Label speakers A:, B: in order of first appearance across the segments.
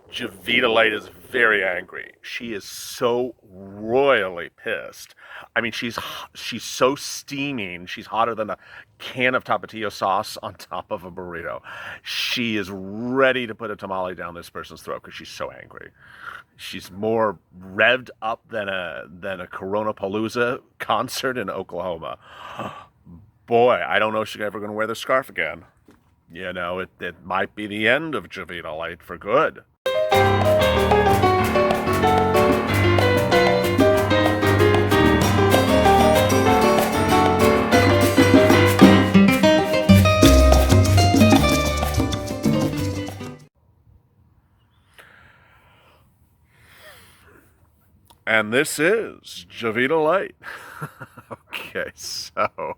A: JOVITALATE is very angry. She is so royally pissed. I mean, she's so steaming. She's hotter than a can of Tapatio sauce on top of a burrito. She is ready to put a tamale down this person's throat because she's so angry. She's more revved up than a Corona Palooza concert in Oklahoma. Boy, I don't know if she's ever going to wear the scarf again. You know, it might be the end of JOVITALATE for good. And this is JOVITALATE. Okay, so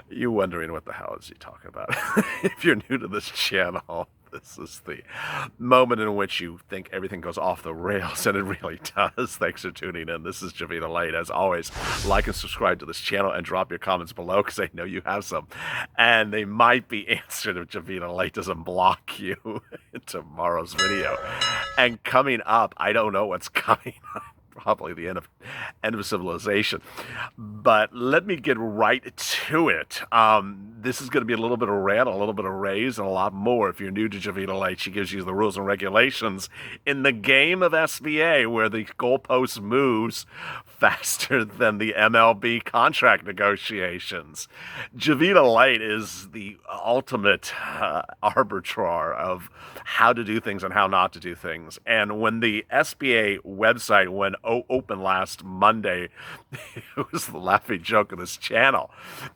A: you wondering what the hell is he talking about? If you're new to this channel, this is the moment in which you think everything goes off the rails, and it really does. Thanks for tuning in. This is JOVITALATE. As always, like and subscribe to this channel and drop your comments below because I know you have some. And they might be answered if JOVITALATE doesn't block you in tomorrow's video. And coming up, I don't know what's coming up. Probably the end of civilization. But let me get right to it. This is going to be a little bit of rant, a little bit of raise, and a lot more. If you're new to JOVITALATE, she gives you the rules and regulations in the game of SBA, where the goalpost moves faster than the MLB contract negotiations. JOVITALATE is the ultimate arbiter of how to do things and how not to do things. And when the SBA website went open last Monday, it was the laughing joke of this channel.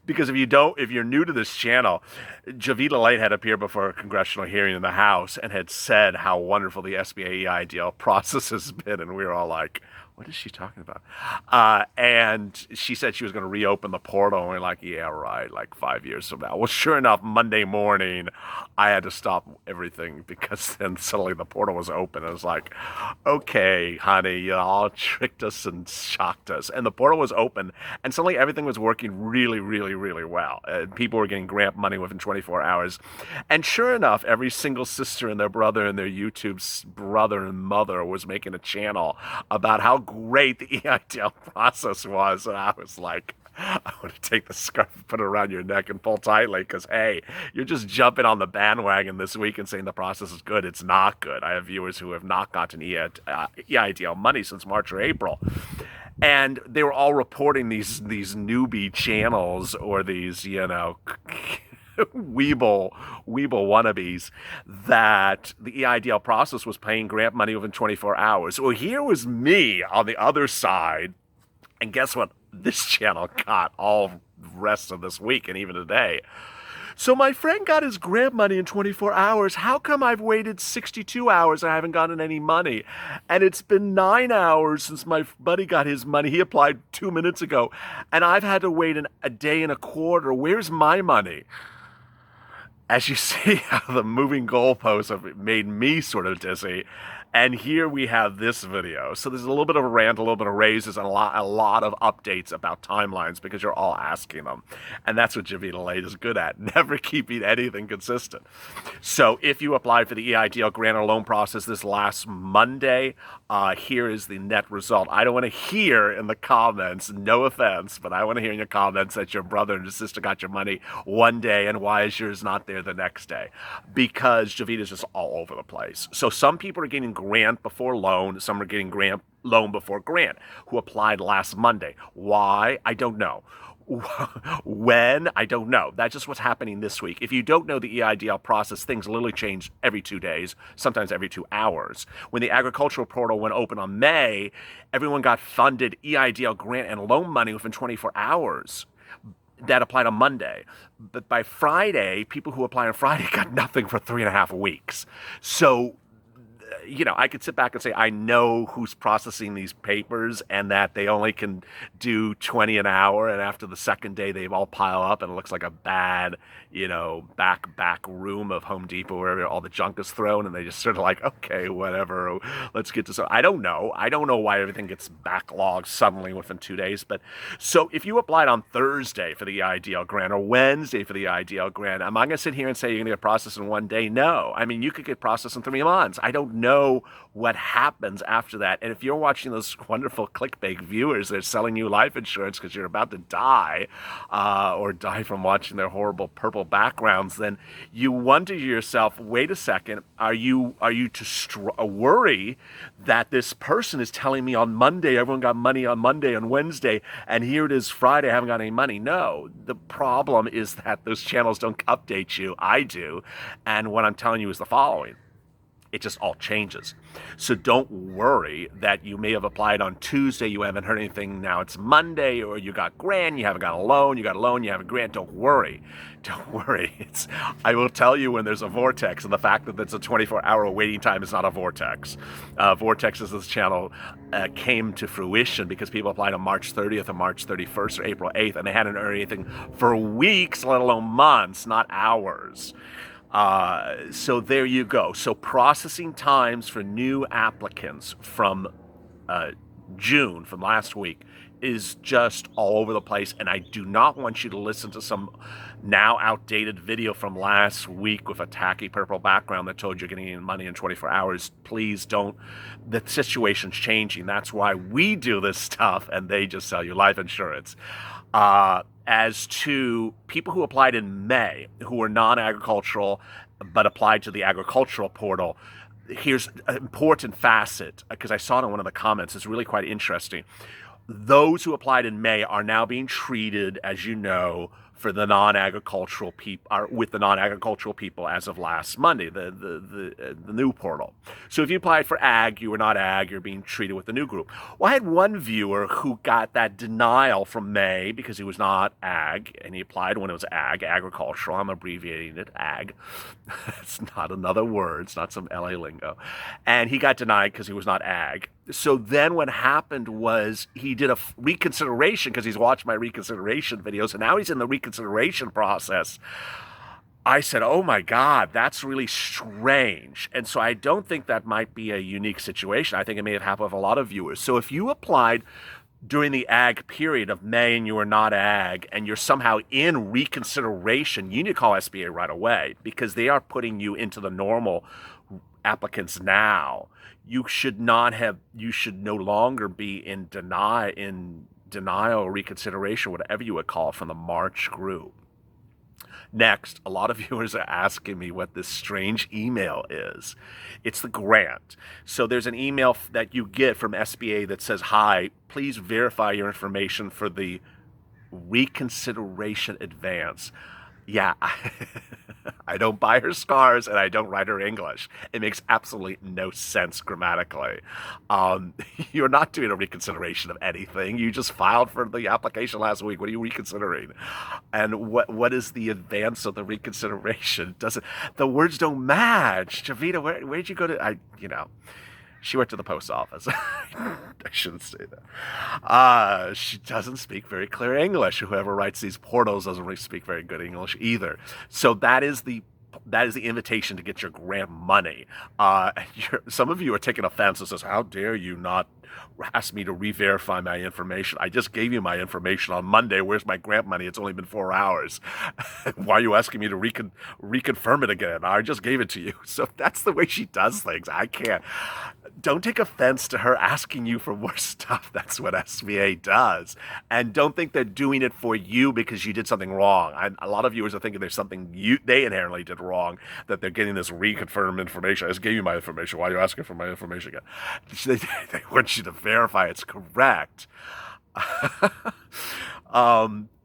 A: Because if you're new to this channel, JOVITALATE had appeared before a congressional hearing in the House and had said how wonderful the SBA EIDL process has been, and we were all like, what is she talking about? And she said she was going to reopen the portal, and we're like, yeah, right, like 5 years from now. Well, sure enough, Monday morning, I had to stop everything because then suddenly the portal was open. It was like, okay, honey, you all tricked us and shocked us. And the portal was open, and suddenly everything was working really, really, really well. People were getting grant money within 24 hours. And sure enough, every single sister and their brother and their YouTube's brother and mother was making a channel about how great the EIDL process was. And I was like, I want to take the scarf, put it around your neck, and pull tightly because, hey, you're just jumping on the bandwagon this week and saying the process is good. It's not good. I have viewers who have not gotten EIDL money since March or April. And they were all reporting these newbie channels or these, Weeble wannabes that the EIDL process was paying grant money within 24 hours. Well, here was me on the other side, and guess what this channel got all the rest of this week and even today. So my friend got his grant money in 24 hours. How come I've waited 62 hours and I haven't gotten any money? And it's been 9 hours since my buddy got his money. He applied 2 minutes ago, and I've had to wait a day and a quarter. Where's my money? As you see how the moving goalposts have made me sort of dizzy. And here we have this video. So there's a little bit of a rant, a little bit of raises, and a lot of updates about timelines because you're all asking them. And that's what JOVITALATE is good at, never keeping anything consistent. So if you applied for the EIDL grant or loan process this last Monday, here is the net result. I don't want to hear in the comments, no offense, but I want to hear in your comments that your brother and your sister got your money one day and why is yours not there the next day? Because JOVITA is just all over the place. So some people are getting grant before loan, some are getting grant loan before grant who applied last Monday. Why? I don't know. When? I don't know. That's just what's happening this week. If you don't know the EIDL process, things literally change every 2 days, sometimes every 2 hours. When the agricultural portal went open on May, everyone got funded EIDL grant and loan money within 24 hours. That applied on Monday. But by Friday, people who applied on Friday got nothing for 3.5 weeks. So I could sit back and say, I know who's processing these papers and that they only can do 20 an hour. And after the second day, they all pile up and it looks like a bad, back room of Home Depot where all the junk is thrown. And they just sort of like, okay, whatever, let's get to some. I don't know. I don't know why everything gets backlogged suddenly within 2 days. But so if you applied on Thursday for the EIDL grant or Wednesday for the EIDL grant, am I going to sit here and say you're going to get processed in 1 day? No. I mean, you could get processed in 3 months. I don't know know what happens after that. And if you're watching those wonderful clickbait viewers, they're selling you life insurance because you're about to die, or die from watching their horrible purple backgrounds, then you wonder to yourself, wait a second, are you to worry that this person is telling me on Monday everyone got money on Monday and Wednesday, and here it is Friday, I haven't got any money? No, the problem is that those channels don't update you. I do. And what I'm telling you is the following: it just all changes. So don't worry that you may have applied on Tuesday, you haven't heard anything, now it's Monday, or you got grant, you haven't got a loan, you got a loan, you haven't grant. Don't worry. Don't worry. I will tell you when there's a vortex, and the fact that it's a 24-hour waiting time is not a vortex. Vortex is this channel came to fruition because people applied on March 30th or March 31st or April 8th, and they hadn't earned anything for weeks, let alone months, not hours. So there you go. So processing times for new applicants from June, from last week, is just all over the place. And I do not want you to listen to some now outdated video from last week with a tacky purple background that told you're getting money in 24 hours. Please don't. The situation's changing. That's why we do this stuff, and they just sell you life insurance. As to people who applied in May, who were non-agricultural but applied to the agricultural portal, here's an important facet, because I saw it in one of the comments. It's really quite interesting. Those who applied in May are now being treated, as you know, for the non-agricultural people, with the non-agricultural people as of last Monday, the new portal. So if you applied for ag, you were not ag, you're being treated with the new group. Well, I had one viewer who got that denial from May because he was not ag, and he applied when it was ag, agricultural. I'm abbreviating it, ag. It's not another word, it's not some LA lingo. And he got denied because he was not ag. So then what happened was he did a reconsideration because he's watched my reconsideration videos, and now he's in the reconsideration process. I said, oh my God, that's really strange. And so I don't think that might be a unique situation. I think it may have happened with a lot of viewers. So if you applied during the ag period of May and you are not ag and you're somehow in reconsideration, you need to call SBA right away, because they are putting you into the normal applicants now. You should no longer be in denial or reconsideration, whatever you would call it, from the March group. Next, a lot of viewers are asking me what this strange email is. It's the grant. So there's an email that you get from SBA that says, hi, please verify your information for the reconsideration advance. Yeah, I don't buy her scars and I don't write her English. It makes absolutely no sense grammatically. You're not doing a reconsideration of anything. You just filed for the application last week. What are you reconsidering? And what is the advance of the reconsideration? The words don't match. Jovita, where'd you go to? She went to the post office. I shouldn't say that. She doesn't speak very clear English. Whoever writes these portals doesn't really speak very good English either. So that is the invitation to get your grant money. Some of you are taking offense and says, how dare you not ask me to re-verify my information? I just gave you my information on Monday. Where's my grant money? It's only been 4 hours. Why are you asking me to reconfirm it again? I just gave it to you. So that's the way she does things. I can't. Don't take offense to her asking you for more stuff. That's what SBA does. And don't think they're doing it for you because you did something wrong. A lot of viewers are thinking there's something they inherently did wrong, that they're getting this reconfirmed information. I just gave you my information. Why are you asking for my information again? They want you to verify it's correct.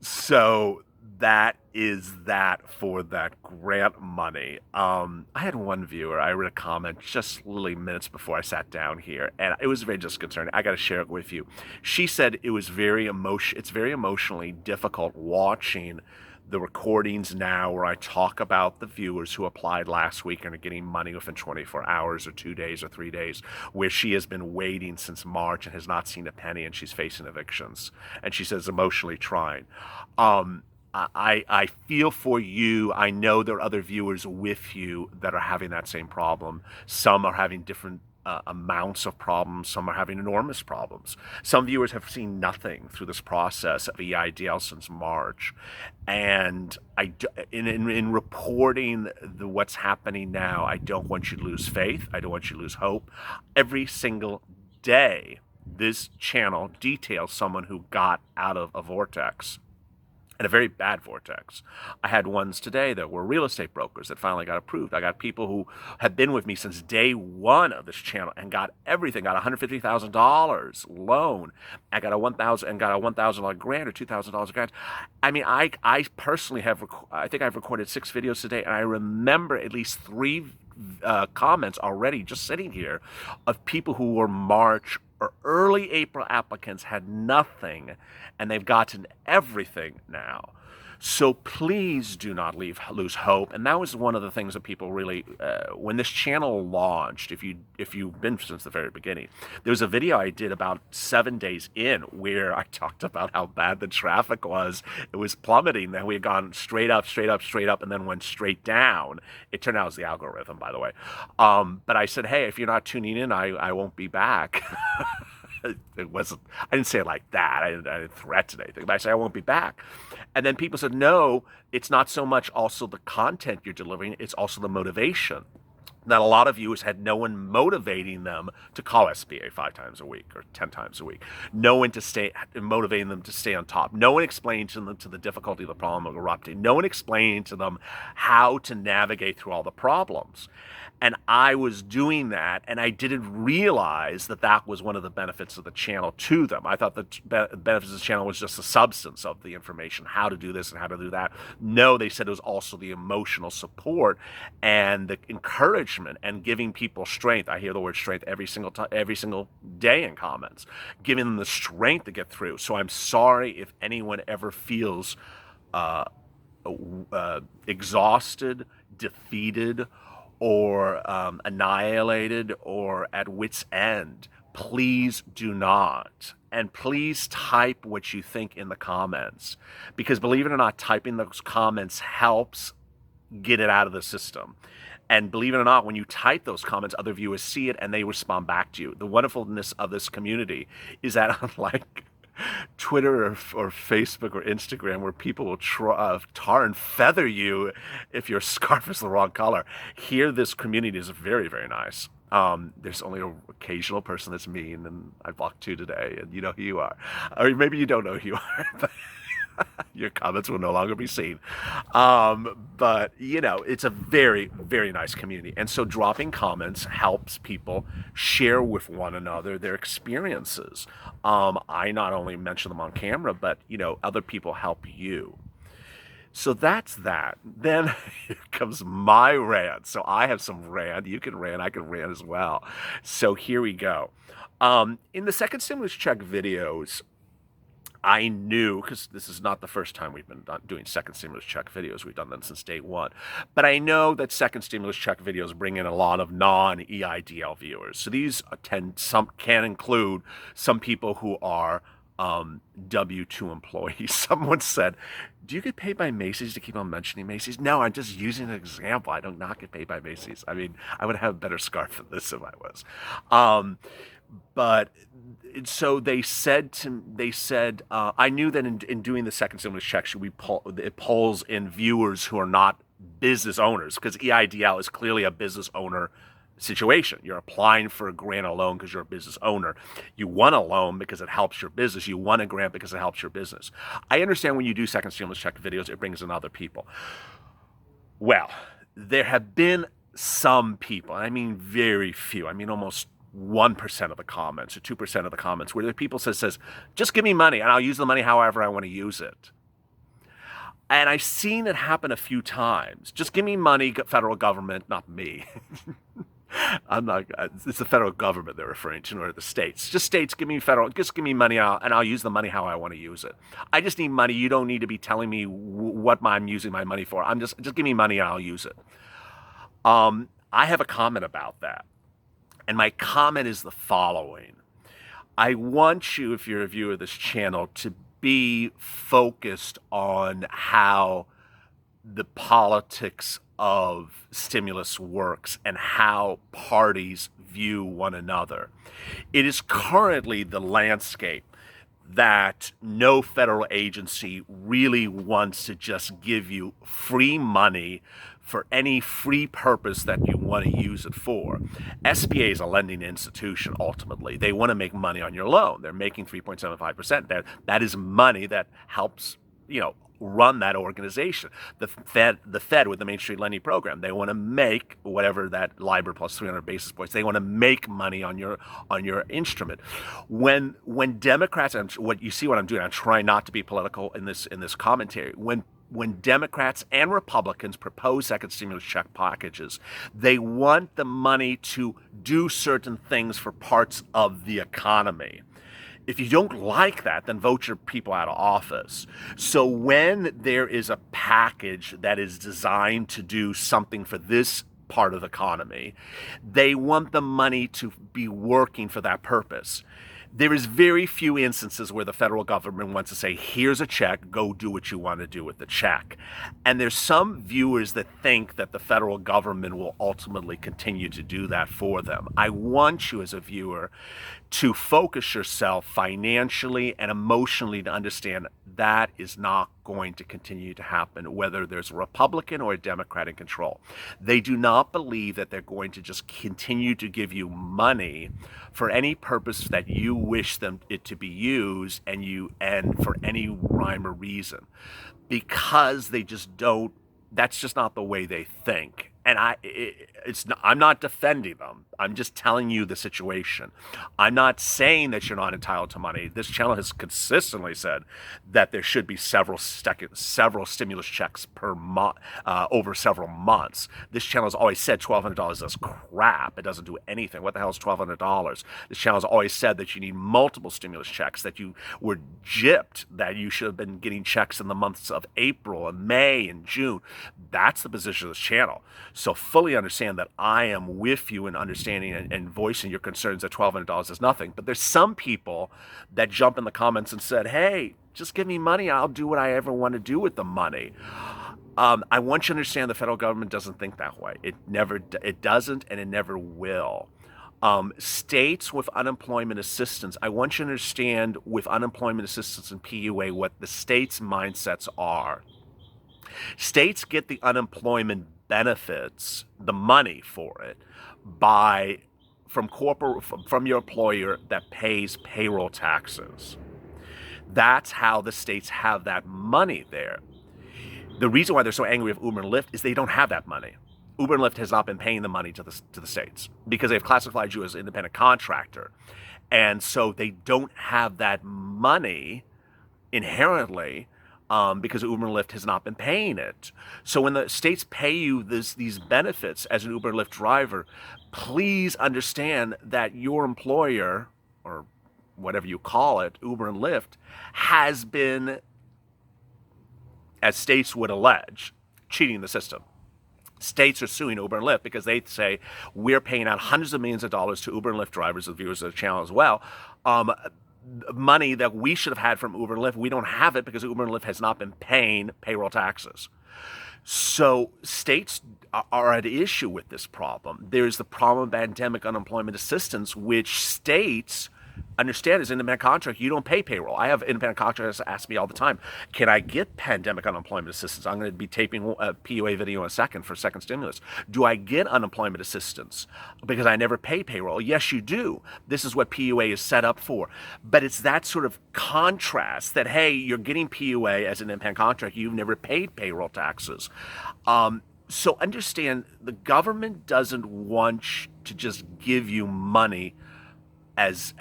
A: So that is that for that grant money. I had one viewer, I read a comment just literally minutes before I sat down here, and it was very disconcerting. I got to share it with you. She said it was it's very emotionally difficult watching the recordings now where I talk about the viewers who applied last week and are getting money within 24 hours or 2 days or 3 days, where she has been waiting since March and has not seen a penny, and she's facing evictions. And she says emotionally trying. I feel for you. I know there are other viewers with you that are having that same problem. Some are having different amounts of problems. Some are having enormous problems. Some viewers have seen nothing through this process of EIDL since March. And in reporting what's happening now, I don't want you to lose faith. I don't want you to lose hope. Every single day, this channel details someone who got out of a vortex, and a very bad vortex. I had ones today that were real estate brokers that finally got approved. I got people who have been with me since day one of this channel and got everything. Got $150,000 loan. I got a $1,000 grant or $2,000 grant. I mean, I personally I think I've recorded 6 videos today, and I remember at least 3 comments already just sitting here of people who were March or early April applicants, had nothing, and they've gotten everything now. So please do not lose hope. And that was one of the things that people really, when this channel launched, if you've been since the very beginning, there was a video I did about 7 days in where I talked about how bad the traffic was. It was plummeting. Then we had gone straight up, straight up, straight up, and then went straight down. It turned out it was the algorithm, by the way. But I said, hey, if you're not tuning in, I won't be back. It wasn't, I didn't say it like that. I didn't threaten anything, but I said I won't be back. And then people said, no, it's not so much also the content you're delivering, it's also the motivation. That a lot of viewers had no one motivating them to call SBA 5 times a week or 10 times a week. No one motivating them to stay on top. No one explaining to them the difficulty of the problem of erupting. No one explaining to them how to navigate through all the problems. And I was doing that, and I didn't realize that that was one of the benefits of the channel to them. I thought the benefits of the channel was just the substance of the information, how to do this and how to do that. No, they said it was also the emotional support and the encouragement and giving people strength. I hear the word strength every single time, every single day in comments, giving them the strength to get through. So I'm sorry if anyone ever feels exhausted, defeated, or annihilated, or at wit's end. Please do not. And please type what you think in the comments. Because believe it or not, typing those comments helps get it out of the system. And believe it or not, when you type those comments, other viewers see it and they respond back to you. The wonderfulness of this community is that unlike Twitter or Facebook or Instagram, where people will tar and feather you if your scarf is the wrong color, here this community is very, very nice. There's only an occasional person that's mean, and I blocked 2 today, and you know who you are. Or maybe you don't know who you are, but your comments will no longer be seen. But, you know, it's a very, very nice community. And so dropping comments helps people share with one another their experiences. I not only mention them on camera, but, you know, other people help you. So that's that. Then here comes my rant. So I have some rant. You can rant. I can rant as well. So here we go. In the second stimulus check videos, I knew, because this is not the first time we've been doing second stimulus check videos. We've done them since day one. But I know that second stimulus check videos bring in a lot of non-EIDL viewers. So these can include some people who are W-2 employees. Someone said, do you get paid by Macy's to keep on mentioning Macy's? No, I'm just using an example. I do not get paid by Macy's. I mean, I would have a better scarf than this if I was. But so they said, I knew that in doing the second stimulus check, it pulls in viewers who are not business owners, because EIDL is clearly a business owner situation. You're applying for a grant or loan because you're a business owner. You want a loan because it helps your business. You want a grant because it helps your business. I understand when you do second stimulus check videos, it brings in other people. Well, there have been some people, and I mean very few, I mean almost 1% of the comments or 2% of the comments, where there are people says, just give me money and I'll use the money however I want to use it. And I've seen it happen a few times. Just give me money, federal government, not me. It's the federal government they're referring to, or the states. Just states, just give me money and I'll use the money how I want to use it. I just need money. You don't need to be telling me what I'm using my money for. Just give me money and I'll use it. I have a comment about that. And my comment is the following. I want you, if you're a viewer of this channel, to be focused on how the politics of stimulus works and how parties view one another. It is currently the landscape that no federal agency really wants to just give you free money for any free purpose that you want to use it for. SBA is a lending institution, ultimately. They want to make money on your loan. They're making 3.75%. That is money that helps, run that organization. The Fed with the Main Street Lending Program, they want to make whatever that LIBOR plus 300 basis points. They want to make money on your instrument. When Democrats, and what you see what I'm doing, I'm trying not to be political in this commentary. When Democrats and Republicans propose second stimulus check packages, they want the money to do certain things for parts of the economy. If you don't like that, then vote your people out of office. So when there is a package that is designed to do something for this part of the economy, they want the money to be working for that purpose. There is very few instances where the federal government wants to say, here's a check, go do what you want to do with the check. And there's some viewers that think that the federal government will ultimately continue to do that for them. I want you as a viewer to focus yourself financially and emotionally to understand that is not going to continue to happen, whether there's a Republican or a Democrat in control. They do not believe that they're going to just continue to give you money for any purpose that you wish them it to be used and for any rhyme or reason, because they just don't. That's just not the way they think. And I'm not defending them. I'm just telling you the situation. I'm not saying that you're not entitled to money. This channel has consistently said that there should be several stimulus checks per month over several months. This channel has always said $1,200 is crap. It doesn't do anything. What the hell is $1,200? This channel has always said that you need multiple stimulus checks, that you were gypped, that you should have been getting checks in the months of April and May and June. That's the position of this channel. So fully understand that I am with you in understanding and voicing your concerns that $1,200 is nothing. But there's some people that jump in the comments and said, hey, just give me money. I'll do what I ever want to do with the money. I want you to understand the federal government doesn't think that way. It doesn't, and it never will. States with unemployment assistance, I want you to understand with unemployment assistance and PUA what the state's mindsets are. States get the unemployment benefits, the money for it, from your employer that pays payroll taxes. That's how the states have that money there. The reason why they're so angry with Uber and Lyft is they don't have that money. Uber and Lyft has not been paying the money to the states because they've classified you as an independent contractor. And so they don't have that money inherently because Uber and Lyft has not been paying it. So when the states pay you these benefits as an Uber and Lyft driver, please understand that your employer, or whatever you call it, Uber and Lyft, has been, as states would allege, cheating the system. States are suing Uber and Lyft because they say we're paying out hundreds of millions of dollars to Uber and Lyft drivers, the viewers of the channel as well, money that we should have had from Uber and Lyft. We don't have it because Uber and Lyft has not been paying payroll taxes. So states are at issue with this problem. There's the problem of pandemic unemployment assistance, which states understand as independent contract, you don't pay payroll. I have independent contractors ask me all the time, can I get pandemic unemployment assistance? I'm going to be taping a PUA video in a second for second stimulus. Do I get unemployment assistance because I never pay payroll? Yes, you do. This is what PUA is set up for. But it's that sort of contrast that, hey, you're getting PUA as an independent contractor, you've never paid payroll taxes. So understand the government doesn't want to just give you money as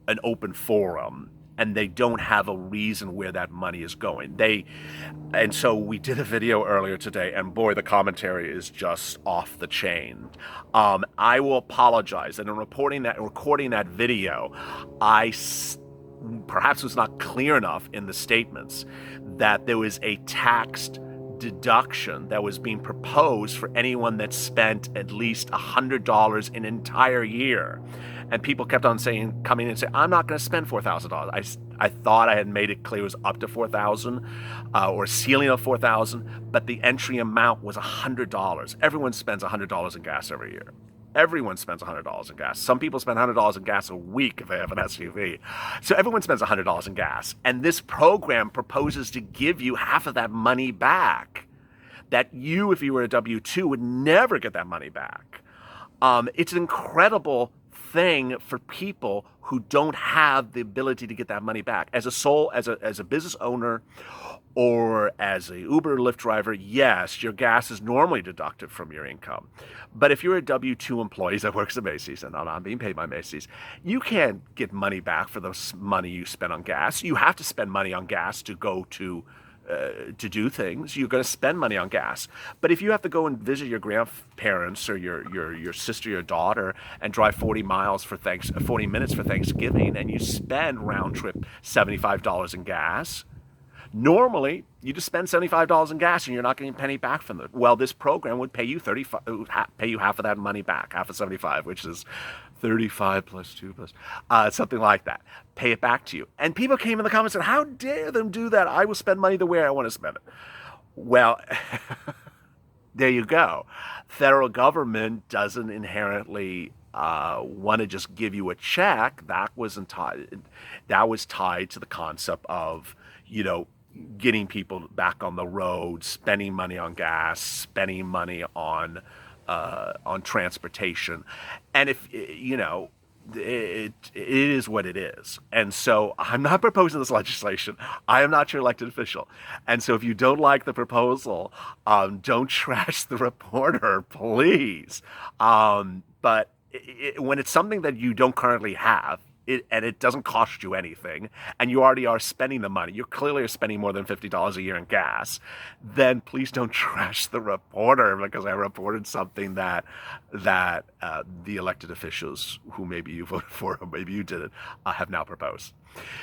A: an open forum, and they don't have a reason where that money is going. And so we did a video earlier today, and boy, the commentary is just off the chain. I will apologize, and in recording that video, I perhaps was not clear enough in the statements that there was a taxed deduction that was being proposed for anyone that spent at least $100 in an entire year. And people kept on coming in and saying, I'm not going to spend $4,000. I thought I had made it clear it was up to $4,000 or a ceiling of $4,000, but the entry amount was $100. Everyone spends $100 in gas every year. Everyone spends $100 in gas. Some people spend $100 in gas a week if they have an SUV. So everyone spends $100 in gas. And this program proposes to give you half of that money back. That you, if you were a W-2, would never get that money back. It's an incredible thing for people who don't have the ability to get that money back. As a business owner or as a Uber or Lyft driver, yes, your gas is normally deducted from your income. But if you're a W-2 employee that works at Macy's, and I'm being paid by Macy's, you can't get money back for the money you spend on gas. You have to spend money on gas to go to do things. You're going to spend money on gas. But if you have to go and visit your grandparents or your sister, your daughter, and drive 40 minutes for Thanksgiving, and you spend round trip $75 in gas, normally you just spend $75 in gas and you're not getting a penny back from it. Well, this program would pay you half of that money back, half of 75, which is 35 plus 2 plus something like that. Pay it back to you. And people came in the comments and said, how dare them do that? I will spend money the way I want to spend it. Well, there you go. Federal government doesn't inherently want to just give you a check. That was tied to the concept of, getting people back on the road, spending money on gas, spending money on transportation. And if, it is what it is. And so I'm not proposing this legislation. I am not your elected official. And so if you don't like the proposal, don't trash the reporter, please. But when it's something that you don't currently have, and it doesn't cost you anything, and you already are spending the money, you clearly are spending more than $50 a year in gas, then please don't trash the reporter because I reported something that the elected officials who maybe you voted for or maybe you didn't have now proposed.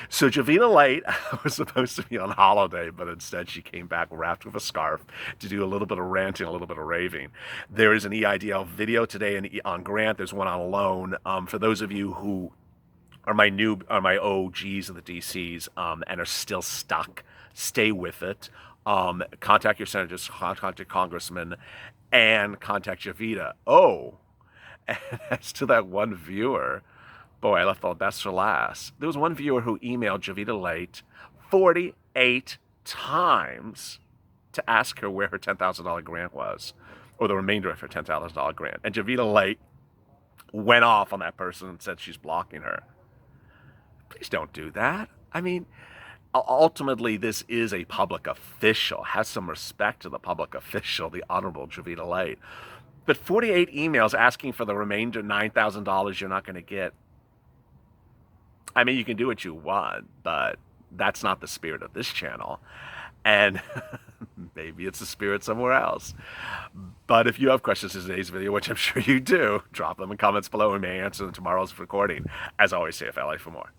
A: So JOVITALATE was supposed to be on holiday, but instead she came back wrapped with a scarf to do a little bit of ranting, a little bit of raving. There is an EIDL video today on Grant. There's one on Loan. For those of you who are my OGs of the DCs and are still stuck, stay with it. Contact your senators, contact your congressman, and contact Jovita. Oh, and as to that one viewer, boy, I left all the best for last. There was one viewer who emailed JOVITALATE 48 times to ask her where her $10,000 grant was, or the remainder of her $10,000 grant. And JOVITALATE went off on that person and said she's blocking her. Please don't do that. I mean, ultimately, this is a public official. Have some respect to the public official, the Honorable JOVITALATE. But 48 emails asking for the remainder $9,000 you're not going to get. I mean, you can do what you want, but that's not the spirit of this channel. And maybe it's the spirit somewhere else. But if you have questions in today's video, which I'm sure you do, drop them in comments below and may answer them in tomorrow's recording. As always, CFLA for more.